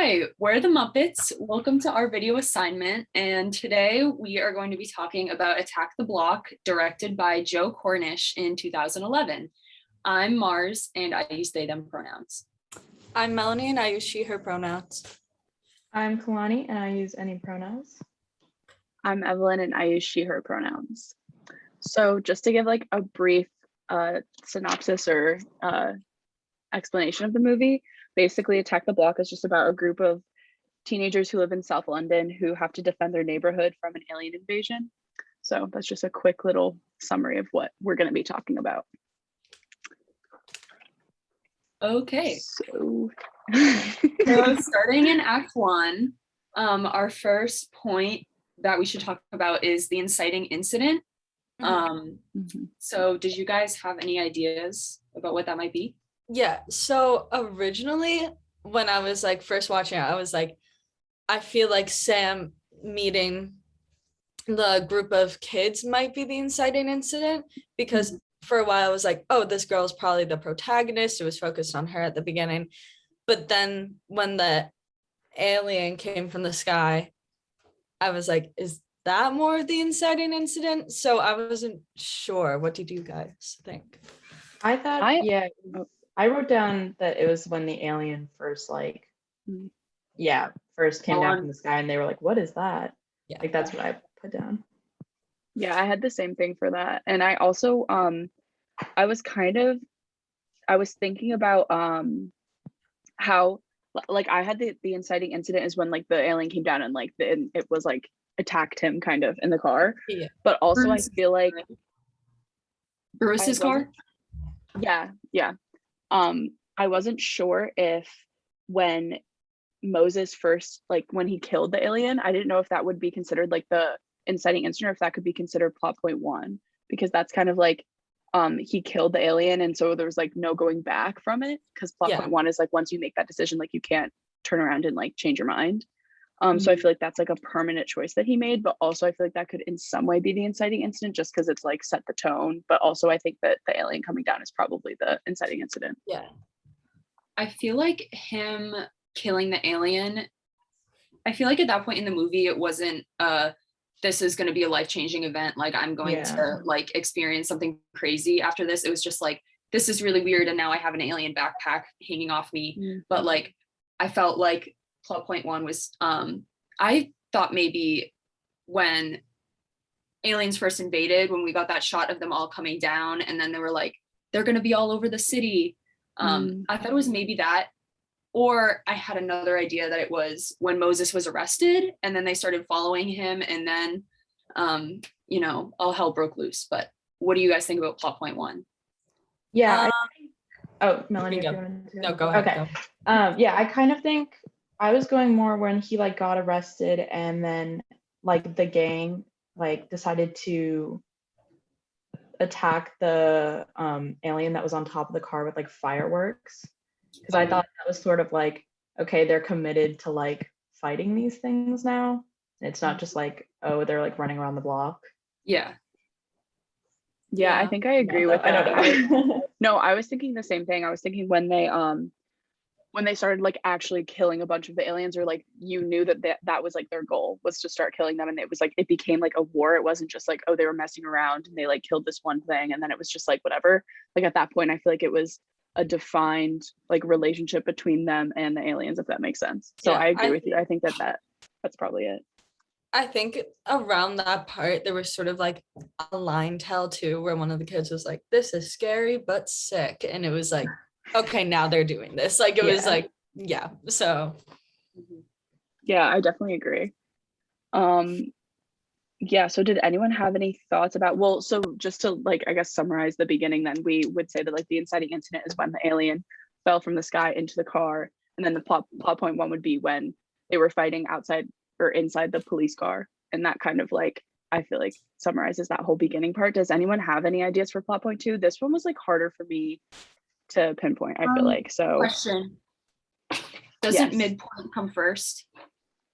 Hi, we're the Muppets. Welcome to our video assignment. And today we are going to be talking about Attack the Block, directed by Joe Cornish in 2011. I'm Mars and I use they, them pronouns. I'm Melanie and I use she, her pronouns. I'm Kalani and I use any pronouns. I'm Evelyn and I use she, her pronouns. So just to give like a brief synopsis or explanation of the movie, basically Attack the Block is just about a group of teenagers who live in South London who have to defend their neighborhood from an alien invasion. So that's just a quick little summary of what we're going to be talking about. Okay. So Starting in Act 1, our first point that we should talk about is the inciting incident. So did you guys have any ideas about what that might be? Yeah, so originally when I was like first watching it, I was like, I feel like Sam meeting the group of kids might be the inciting incident, because for a while I was like, oh, this girl's probably the protagonist. It was focused on her at the beginning. But then when the alien came from the sky, I was like, is that more of the inciting incident? So I wasn't sure. What did you guys think? I thought, I wrote down that it was when the alien first first came down from the sky and they were like, what is that? Yeah. Like, that's what I put down. yeah, I had the same thing for that. And I also, I was thinking about how like I had the inciting incident is when like the alien came down and like it was like attacked him kind of in the car. Yeah. But also I feel like Bruce's car? Yeah. I wasn't sure if when Moses first, like when he killed the alien, I didn't know if that would be considered like the inciting incident or if that could be considered plot point 1, because that's kind of like he killed the alien and so there was like no going back from it, because plot point 1 is like once you make that decision, like you can't turn around and like change your mind. So I feel like that's like a permanent choice that he made, but also I feel like that could in some way be the inciting incident just because it's like set the tone. But also I think that the alien coming down is probably the inciting incident. Yeah. I feel like him killing the alien, I feel like at that point in the movie, it wasn't this is going to be a life-changing event. Like I'm going to like experience something crazy after this. It was just like, this is really weird. And now I have an alien backpack hanging off me. But like, I felt like plot point 1 was, I thought maybe when aliens first invaded, when we got that shot of them all coming down and then they were like, they're going to be all over the city. I thought it was maybe that, or I had another idea that it was when Moses was arrested and then they started following him and then, all hell broke loose. But what do you guys think about plot point 1? Yeah. Melanie, if you wanted to go. No, go ahead. Okay. I kind of think I was going more when he like got arrested and then like the gang like decided to attack the alien that was on top of the car with like fireworks, because I thought that was sort of like, okay, they're committed to like fighting these things now. It's not just like, oh, they're like running around the block. Yeah, I think I agree with that. I don't know. No, I was thinking the same thing. I was thinking when they started like actually killing a bunch of the aliens, or like you knew that was like their goal was to start killing them, and it was like it became like a war. It wasn't just like, oh, they were messing around and they like killed this one thing and then it was just like whatever. Like at that point I feel like it was a defined like relationship between them and the aliens, if that makes sense. So I agree with you. I think that's probably it. I think around that part there was sort of like a line tell too, where one of the kids was like, this is scary but sick, and it was like, okay, now they're doing this. Like it was like, so yeah, I definitely agree. So did anyone have any thoughts about, well, so just to like I guess summarize the beginning, then we would say that like the inciting incident is when the alien fell from the sky into the car, and then the plot point 1 would be when they were fighting outside or inside the police car, and that kind of like I feel like summarizes that whole beginning part. Does anyone have any ideas for plot point 2? This one was like harder for me to pinpoint, I feel like. So question, doesn't midpoint come first?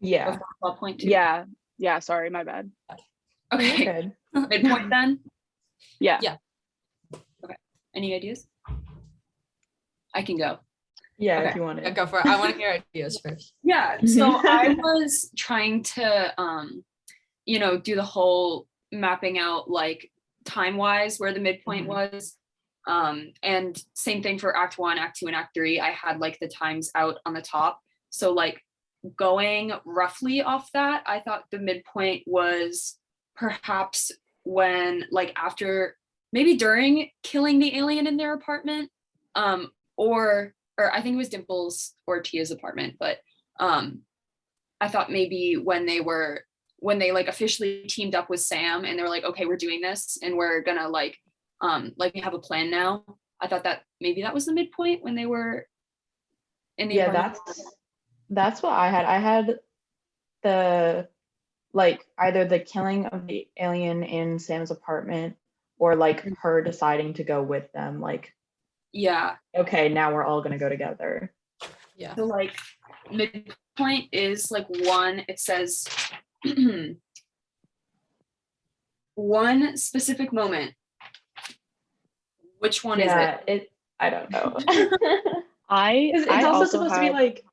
Yeah. Plot point 2? Yeah, sorry, my bad. Okay. Midpoint then? Yeah. Okay, any ideas? I can go. Yeah, Okay. if you want to. Go for it. I want to hear ideas first. Yeah, so I was trying to do the whole mapping out like time-wise where the midpoint was. And same thing for Act 1, Act 2, and Act 3. I had like the times out on the top. So like going roughly off that, I thought the midpoint was perhaps when like after, maybe during killing the alien in their apartment, or I think it was Dimples or Tia's apartment, but I thought maybe when they like officially teamed up with Sam and they were like, okay, we're doing this and we're gonna like we have a plan now. I thought that maybe that was the midpoint when they were in the apartment. That's what I had. I had the like either the killing of the alien in Sam's apartment or like her deciding to go with them. Like, yeah, okay, now we're all gonna go together. Yeah. so like midpoint is like one, it says one specific moment. Which one is it? I don't know. It's It's also supposed to be like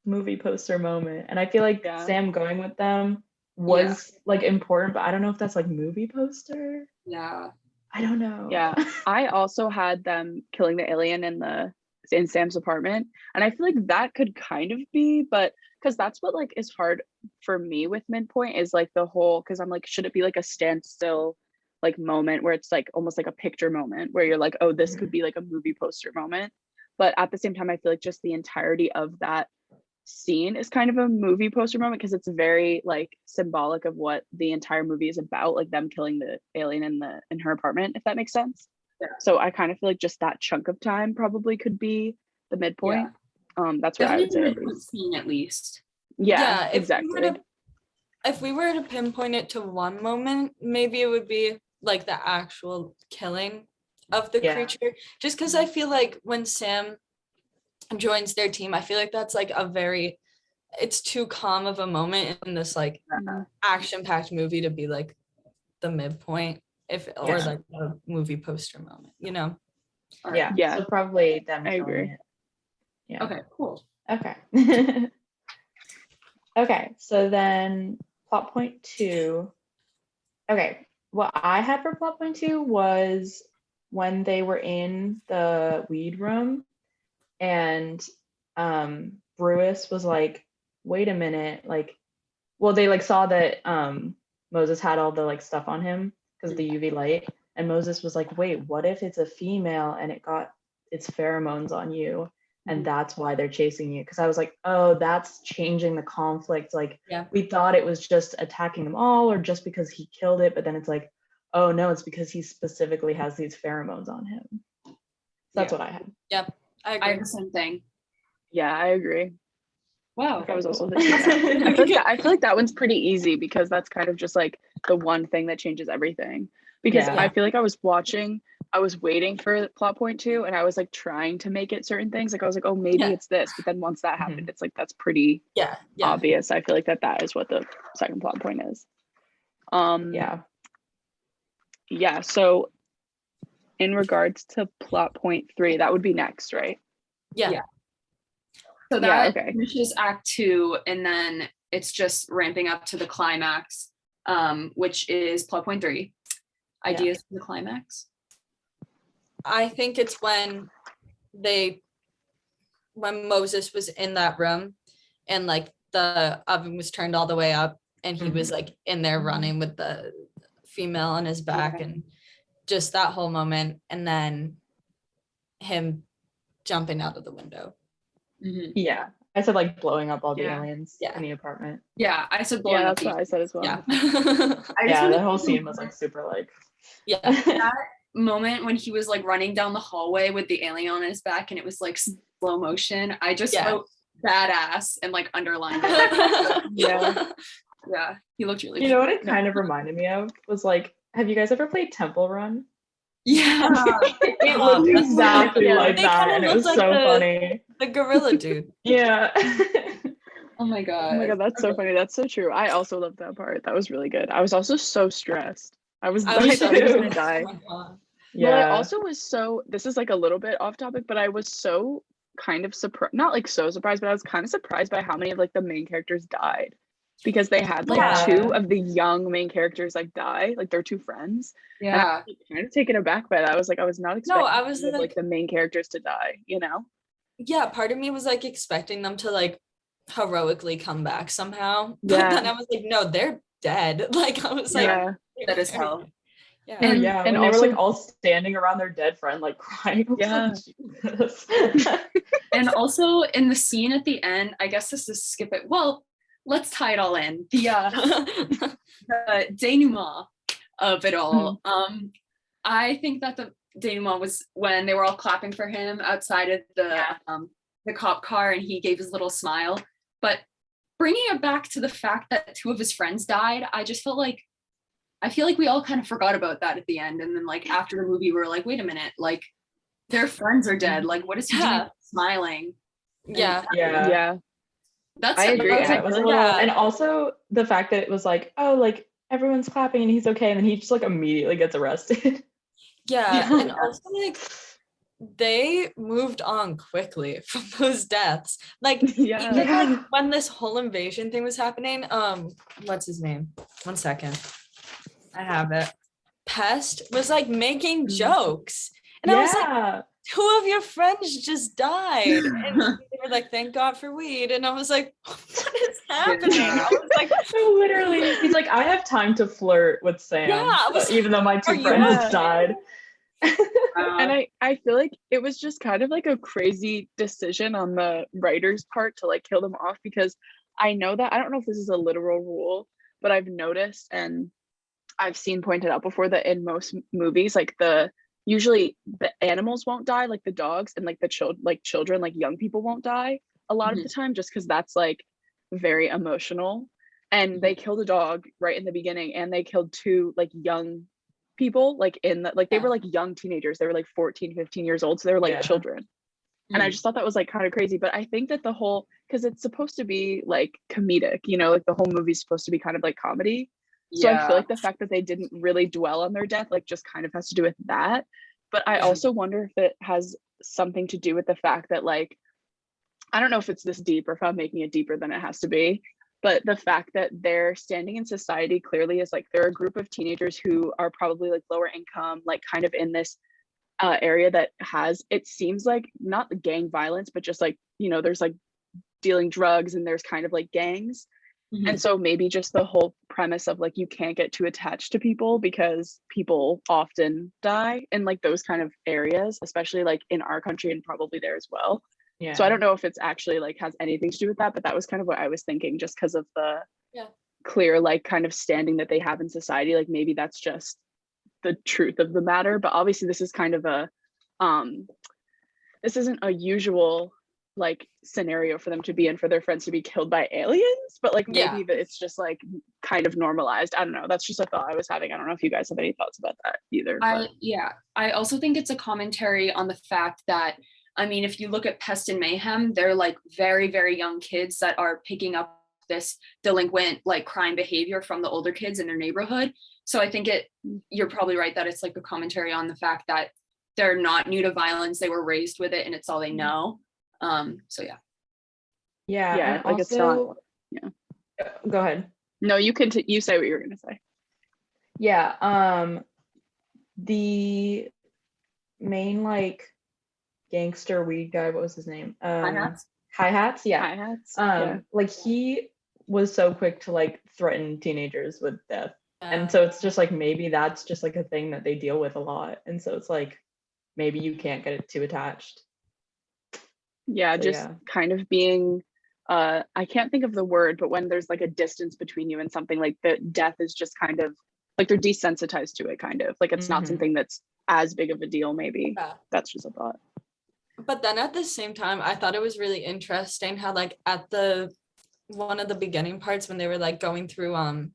movie poster moment, and I feel like Sam going with them was like important, but I don't know if that's like movie poster. Yeah, I don't know. Yeah, I also had them killing the alien in Sam's apartment, and I feel like that could kind of be, but because that's what like is hard for me with midpoint is like the whole, because I'm like, should it be like a standstill like moment where it's like almost like a picture moment where you're like, oh, this could be like a movie poster moment, but at the same time I feel like just the entirety of that scene is kind of a movie poster moment because it's very like symbolic of what the entire movie is about, like them killing the alien in her apartment, if that makes sense. Yeah. So I kind of feel like just that chunk of time probably could be the midpoint. That's what I would say. Definitely scene at least. Yeah, if exactly. If we were to pinpoint it to one moment, maybe it would be like the actual killing of the creature, just because I feel like when Sam joins their team, I feel like that's like it's too calm of a moment in this like action-packed movie to be like the midpoint or like a movie poster moment, you know? Yeah. So probably them. I agree. It. Yeah. Okay, cool. Okay. Okay, so then plot point 2. Okay, what I had for plot point 2 was when they were in the weed room and Brewis was like, wait a minute, like, well, they like saw that Moses had all the like stuff on him because of the UV light, and Moses was like, wait, what if it's a female and it got its pheromones on you? And that's why they're chasing you. Because I was like, oh, that's changing the conflict. Like, we thought it was just attacking them all or just because he killed it. But then it's like, oh, no, it's because he specifically has these pheromones on him. So that's what I had. Yep, I agree. I have the same thing. Yeah, I agree. Wow. I was also thinking that. I feel like that one's pretty easy because that's kind of just like the one thing that changes everything. Because I feel like I was waiting for plot point 2 and I was like trying to make it certain things. Like I was like, oh, maybe it's this. But then once that happened, it's like, that's pretty obvious. I feel like that is what the second plot point is. Yeah. So in regards to plot point 3, that would be next, right? Yeah. So that finishes Act 2, and then it's just ramping up to the climax, which is plot point 3. Ideas for the climax? I think it's when Moses was in that room and like the oven was turned all the way up and he was like in there running with the female on his back and just that whole moment, and then him jumping out of the window. Yeah, I said like blowing up all the aliens in the apartment. Yeah, I said blowing up. That's what I said as well. Yeah, the whole scene was like super like. Yeah, that moment when he was like running down the hallway with the alien on his back and it was like slow motion. I just wrote badass and like underlined it. Yeah, he looked really. You know what it kind of reminded me of was like, have you guys ever played Temple Run? Yeah, it looked exactly like that, and it was like so funny. The gorilla dude. Yeah. Oh my god, that's so funny. That's so true. I also loved that part. That was really good. I was also so stressed. I thought I was gonna die. Oh Well, I also was so, this is like a little bit off topic, but I was so kind of surprised, not like so surprised, but I was kind of surprised by how many of like the main characters died, because they had like Yeah. 2 of the young main characters like die, like their 2 friends. And I Yeah. was like, kind of taken aback by that. I was not expecting I was any of, like the main characters to die, you know? yeah, part of me was like expecting them to like heroically come back somehow. But Yeah. then I was like, no, they're dead. Like I was like, Yeah. That is hell. yeah. And, And- yeah, and when they were like also- all standing around their dead friend, like crying. I was like, Yeah. Jesus. And also in the scene at the end, I guess this is skip it. Well, let's tie it all in. The denouement of it all. I think that the denouement was when they were all clapping for him outside of the cop car, and he gave his little smile. But bringing it back to the fact that 2 of his friends died, I just felt like, I feel like we all kind of forgot about that at the end. And then like after the movie, we were like, wait a minute, like their friends are dead. Like, what is he doing smiling? Yeah. Yeah. Yeah. That's I agree. Yeah, And I it was a feel little, Yeah. and also the fact that it was like, oh, like everyone's clapping and he's okay, and then he just like immediately gets arrested. Yeah. Yeah. And also like they moved on quickly from those deaths. Like Yeah. even like when this whole invasion thing was happening, what's his name? 1 second. I have it. Pest was like making jokes. And I was like, Yeah. 2 of your friends just died. And they were like, thank God for weed. And I was like, what is happening? I was like, So literally, he's like, I have time to flirt with Sam, Yeah, I was even though my 2 are you friends okay? died. And I feel like it was just kind of like a crazy decision on the writer's part to like kill them off, because I know that, I don't know if this is a literal rule, but I've noticed and I've seen pointed out before that in most movies, like usually the animals won't die, like the dogs, and like the children, like young people won't die a lot of the time, just because that's like very emotional. And they killed a dog right in the beginning, and they killed 2 like young people, like in the, like they were like young teenagers, they were like 14, 15 years old, so they were like Yeah. children. And I just thought that was like kind of crazy. But I think that the whole, because it's supposed to be like comedic, you know, like the whole movie's supposed to be kind of like comedy. So I feel like the fact that they didn't really dwell on their death, like just kind of has to do with that. But I also wonder if it has something to do with the fact that, like, I don't know if it's this deep or if I'm making it deeper than it has to be, but the fact that their standing in society clearly is like, they're a group of teenagers who are probably like lower income, like kind of in this area that has, it seems like, not the gang violence, but just like, you know, there's like dealing drugs and there's kind of like gangs. And so maybe just the whole premise of like, you can't get too attached to people because people often die in like those kind of areas, especially like in our country and probably there as well. Yeah. So I don't know if it's actually like has anything to do with that, but that was kind of what I was thinking, just because of the clear like kind of standing that they have in society. Like maybe that's just the truth of the matter. But obviously this is kind of a this isn't a usual like scenario for them to be in, for their friends to be killed by aliens, but like maybe that it's just like kind of normalized. I don't know, that's just a thought I was having. I don't know if you guys have any thoughts about that either. I also think it's a commentary on the fact that, I mean, if you look at Pest and Mayhem, they're like very, very young kids that are picking up this delinquent like crime behavior from the older kids in their neighborhood. So I think you're probably right that it's like a commentary on the fact that they're not new to violence, they were raised with it and it's all they know. So yeah. Yeah. Like also, it's not, go ahead. No, you can you say what you were gonna say. Yeah. The main like gangster weed guy, what was his name? Hi-Hats. Yeah. Hi-Hats. Like he was so quick to like threaten teenagers with death. And so it's just like, maybe that's just like a thing that they deal with a lot. And so it's like, maybe you can't get it too attached. Kind of being I can't think of the word, but when there's like a distance between you and something, like the death is just kind of like they're desensitized to it, kind of like it's not something that's as big of a deal. Maybe that's just a thought. But then at the same time, I thought it was really interesting how like at one of the beginning parts when they were like going through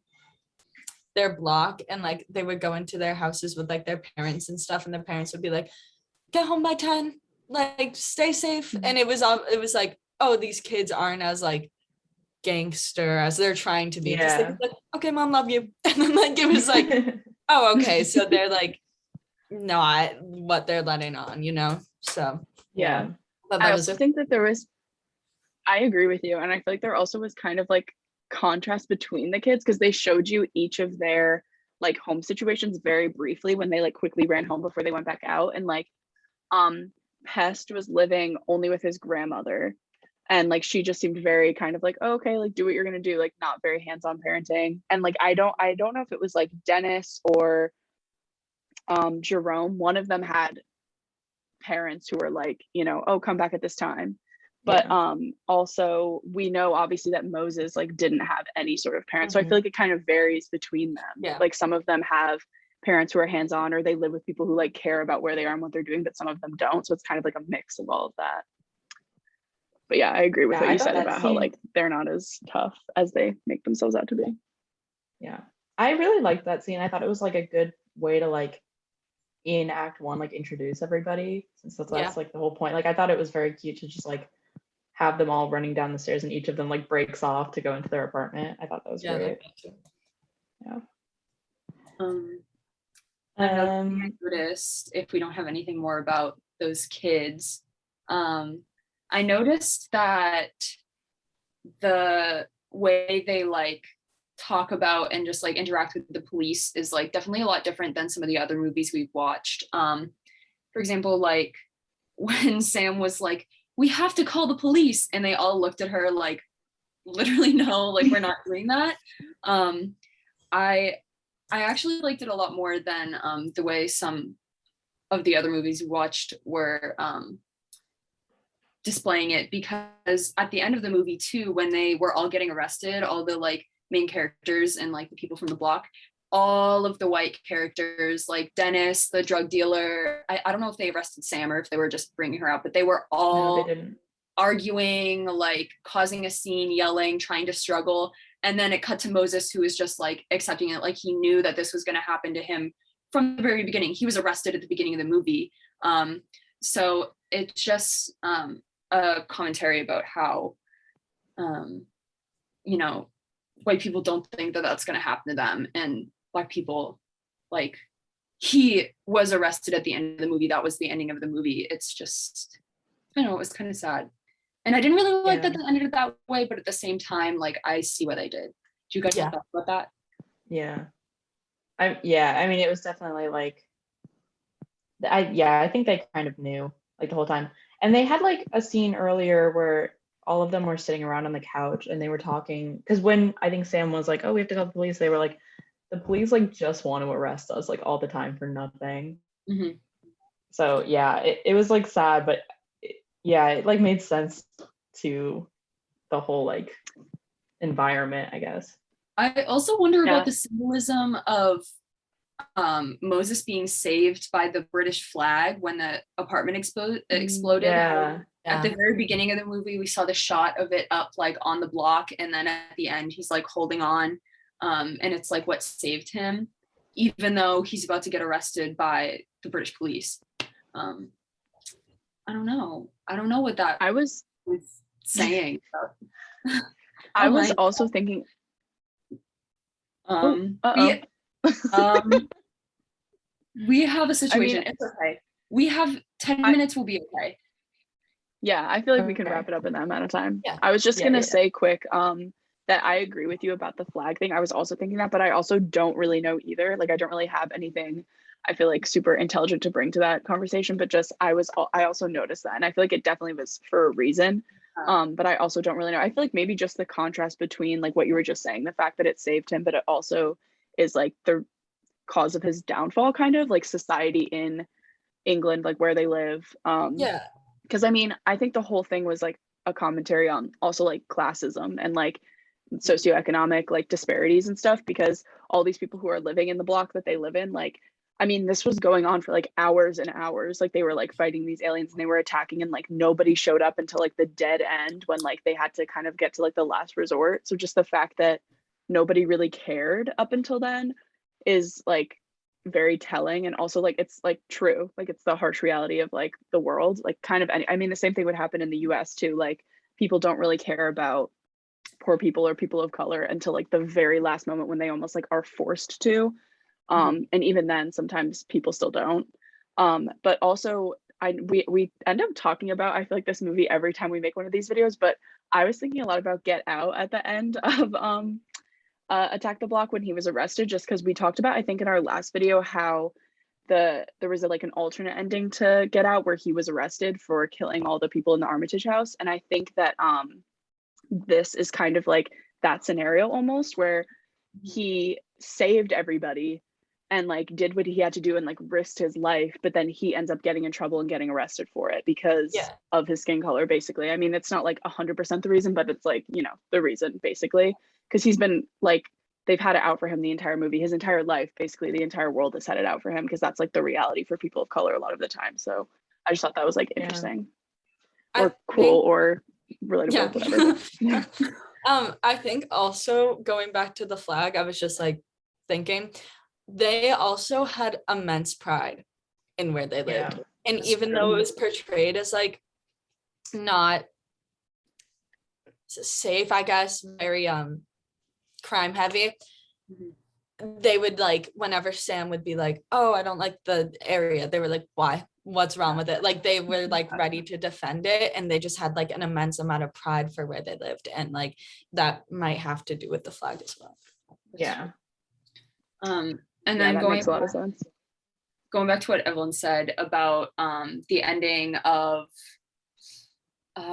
their block and like they would go into their houses with like their parents and stuff, and their parents would be like, get home by 10, like stay safe. And it was like, oh, these kids aren't as like gangster as they're trying to be. Just like, okay, mom, love you. And then like it was like, oh, okay, so they're like not what they're letting on, you know. So Yeah. Thought I that was also think that I agree with you. And I feel like there also was kind of like contrast between the kids because they showed you each of their like home situations very briefly when they like quickly ran home before they went back out. And like Pest was living only with his grandmother. And like she just seemed very kind of like, oh, okay, like do what you're gonna do, like not very hands-on parenting. And like I don't know if it was like Dennis or Jerome. One of them had parents who were like, you know, oh, come back at this time. But also we know obviously that Moses like didn't have any sort of parents. So I feel like it kind of varies between them. Yeah. Like some of them have parents who are hands-on or they live with people who like care about where they are and what they're doing, but some of them don't. So it's kind of like a mix of all of that. But yeah, I agree with Yeah, what I you thought said that about how scene- like they're not as tough as they make themselves out to be. Yeah. I really liked that scene. I thought it was like a good way to like in act one, like introduce everybody since that's like the whole point. Like I thought it was very cute to just like have them all running down the stairs and each of them like breaks off to go into their apartment. I thought that was great. Yeah. Another thing I noticed, if we don't have anything more about those kids, I noticed that the way they like talk about and just like interact with the police is like definitely a lot different than some of the other movies we've watched. For example, like when Sam was like, we have to call the police, and they all looked at her like, literally no, like we're not doing that. I actually liked it a lot more than the way some of the other movies we watched were displaying it, because at the end of the movie too, when they were all getting arrested, all the like main characters and like the people from the block, all of the white characters like Dennis, the drug dealer, I don't know if they arrested Sam or if they were just bringing her out, but they were all No, they didn't. arguing, like causing a scene, yelling, trying to struggle. And then it cut to Moses, who was just like accepting it, like he knew that this was going to happen to him from the very beginning. He was arrested at the beginning of the movie. So it's just a commentary about how, you know, white people don't think that that's going to happen to them, and Black people, like, he was arrested at the end of the movie. That was the ending of the movie. It's just, I don't know, it was kind of sad. And I didn't really like that they ended it that way, but at the same time, like, I see what they did. Do you guys have thoughts about that? Yeah. I mean, it was definitely like, I think they kind of knew like the whole time. And they had like a scene earlier where all of them were sitting around on the couch and they were talking. Because when I think Sam was like, oh, we have to call the police, they were like, the police like just want to arrest us like all the time for nothing. Mm-hmm. So yeah, it was like sad, but it like made sense to the whole like environment, I guess. I also wonder about the symbolism of Moses being saved by the British flag when the apartment exploded. At the very beginning of the movie, we saw the shot of it up like on the block, and then at the end he's like holding on, and it's like what saved him, even though he's about to get arrested by the British police. I don't know what that I was saying. I was also thinking we have a situation. I mean, it's okay. We have 10 minutes. We'll be okay. Yeah, I feel like we can wrap it up in that amount of time. Yeah. I was just gonna say quick that I agree with you about the flag thing. I was also thinking that, but I also don't really know either. Like I don't really have anything I feel like super intelligent to bring to that conversation, but just I also noticed that, and I feel like it definitely was for a reason. But I also don't really know. I feel like maybe just the contrast between like what you were just saying, the fact that it saved him, but it also is like the cause of his downfall, kind of like society in England, like where they live. Because I mean, I think the whole thing was like a commentary on also like classism and like socioeconomic like disparities and stuff, because all these people who are living in the block that they live in, like, I mean, this was going on for like hours and hours. Like they were like fighting these aliens and they were attacking, and like nobody showed up until like the dead end when like they had to kind of get to like the last resort. So just the fact that nobody really cared up until then is like very telling. And also like it's like true, like it's the harsh reality of like the world, like kind of I mean the same thing would happen in the US too. Like people don't really care about poor people or people of color until like the very last moment when they almost like are forced to. And even then sometimes people still don't. But also we end up talking about, I feel like, this movie every time we make one of these videos, but I was thinking a lot about Get Out at the end of Attack the Block when he was arrested, just because we talked about, I think in our last video, how there was like an alternate ending to Get Out where he was arrested for killing all the people in the Armitage house. And I think that this is kind of like that scenario almost, where he saved everybody and like did what he had to do and like risked his life, but then he ends up getting in trouble and getting arrested for it because of his skin color, basically. I mean, it's not like 100% the reason, but it's like, you know, the reason basically, because he's been like, they've had it out for him the entire movie, his entire life, basically the entire world has had it out for him, because that's like the reality for people of color a lot of the time. So I just thought that was like interesting or cool or relatable, whatever. I think also going back to the flag, I was just like thinking they also had immense pride in where they lived. And even though it was portrayed as like not safe, I guess, very crime heavy, they would like, whenever Sam would be like, oh, I don't like the area, they were like, why? What's wrong with it? Like they were like ready to defend it, and they just had like an immense amount of pride for where they lived, and like that might have to do with the flag as well. And then that makes a lot of sense. Going back to what Evelyn said about the ending of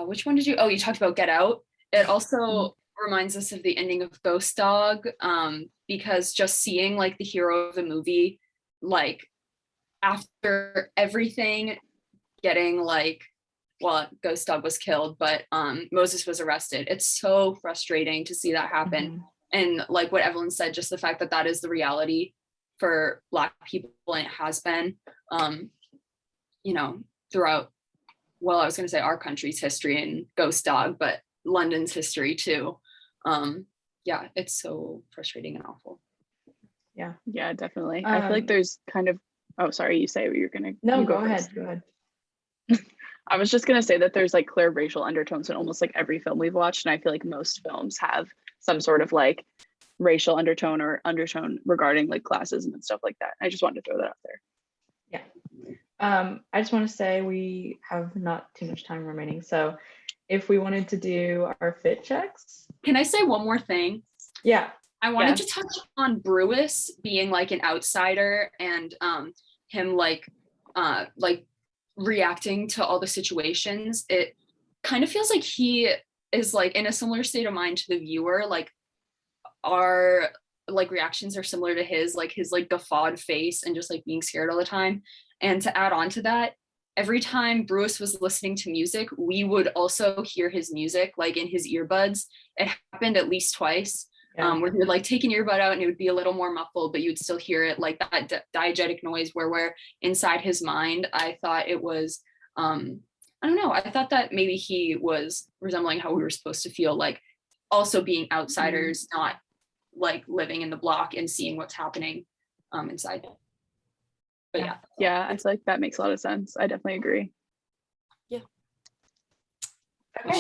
which one did you talked about Get Out. It also reminds us of the ending of Ghost Dog, because just seeing like the hero of the movie, like after everything, getting like, well, Ghost Dog was killed, but Moses was arrested. It's so frustrating to see that happen. And like what Evelyn said, just the fact that that is the reality for Black people, and it has been, you know, throughout, well, I was going to say our country's history and Ghost Dog, but London's history too. Yeah, it's so frustrating and awful. Yeah, definitely. I feel like there's kind of, oh, sorry, you say what you're gonna. No, you go ahead. I was just gonna say that there's like clear racial undertones in almost like every film we've watched, and I feel like most films have some sort of like racial undertone or undertone regarding like classism and stuff like that. I just wanted to throw that out there. I just want to say we have not too much time remaining, so if we wanted to do our fit checks. Can I say one more thing? I wanted to touch on Brewis being like an outsider, and him like reacting to all the situations. It kind of feels like he is like in a similar state of mind to the viewer. Like our like reactions are similar to his like guffawed face and just like being scared all the time. And to add on to that, every time Brewis was listening to music, we would also hear his music like in his earbuds. It happened at least twice. Where he would like take an earbud out and it would be a little more muffled, but you would still hear it, like that diegetic noise where we're inside his mind. I thought it was, I don't know, I thought that maybe he was resembling how we were supposed to feel, like also being outsiders, not like living in the block and seeing what's happening inside. But yeah, I feel like that makes a lot of sense. I definitely agree. Okay,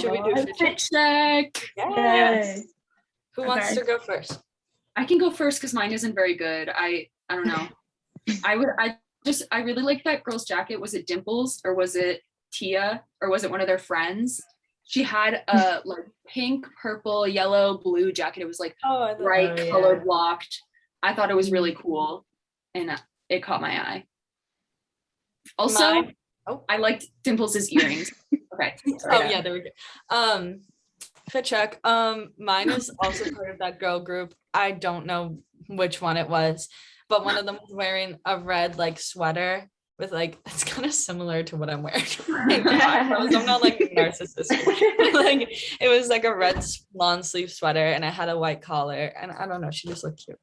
should we do a fit check? Yes. Who wants to go first? I can go first because mine isn't very good. I don't know. I really like that girl's jacket. Was it Dimples or was it Tia or was it one of their friends? She had a like pink, purple, yellow, blue jacket. It was like bright colored blocked. I thought it was really cool and it caught my eye. Also, I liked Dimples's earrings. Okay. There we go. Fit check. Mine is also part of that girl group. I don't know which one it was, but one of them was wearing a red like sweater with like, it's kind of similar to what I'm wearing right now. I'm not like narcissistic. Like it was like a red long sleeve sweater and it had a white collar, and I don't know, she just looked cute.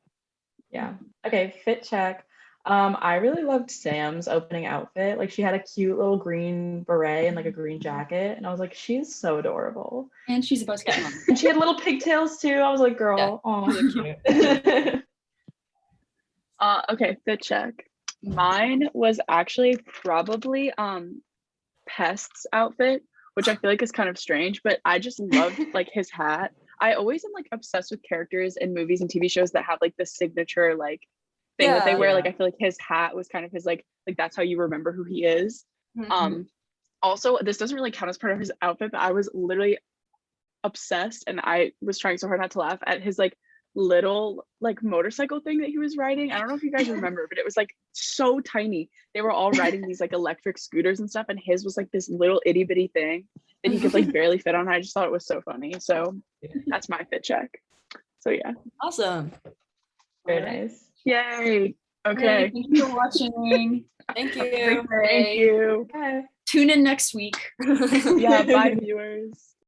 Okay, fit check. I really loved Sam's opening outfit. Like she had a cute little green beret and like a green jacket, and I was like, she's so adorable. And she's a basket mom. And she had little pigtails too. I was like, girl, Cute. Okay, fit check. Mine was actually probably Pest's outfit, which I feel like is kind of strange, but I just loved like his hat. I always am like obsessed with characters in movies and TV shows that have like the signature like thing that they wear. Like I feel like his hat was kind of his like that's how you remember who he is. Also, this doesn't really count as part of his outfit, but I was literally obsessed, and I was trying so hard not to laugh at his like little like motorcycle thing that he was riding. I don't know if you guys remember, but it was like so tiny. They were all riding these like electric scooters and stuff, and his was like this little itty bitty thing that he could like barely fit on. I just thought it was so funny. So that's my fit check. So yeah. Awesome. Very nice. Yay. Okay. Hey, thank you for watching. Thank you. Thank you. Bye. Tune in next week. Yeah, bye viewers.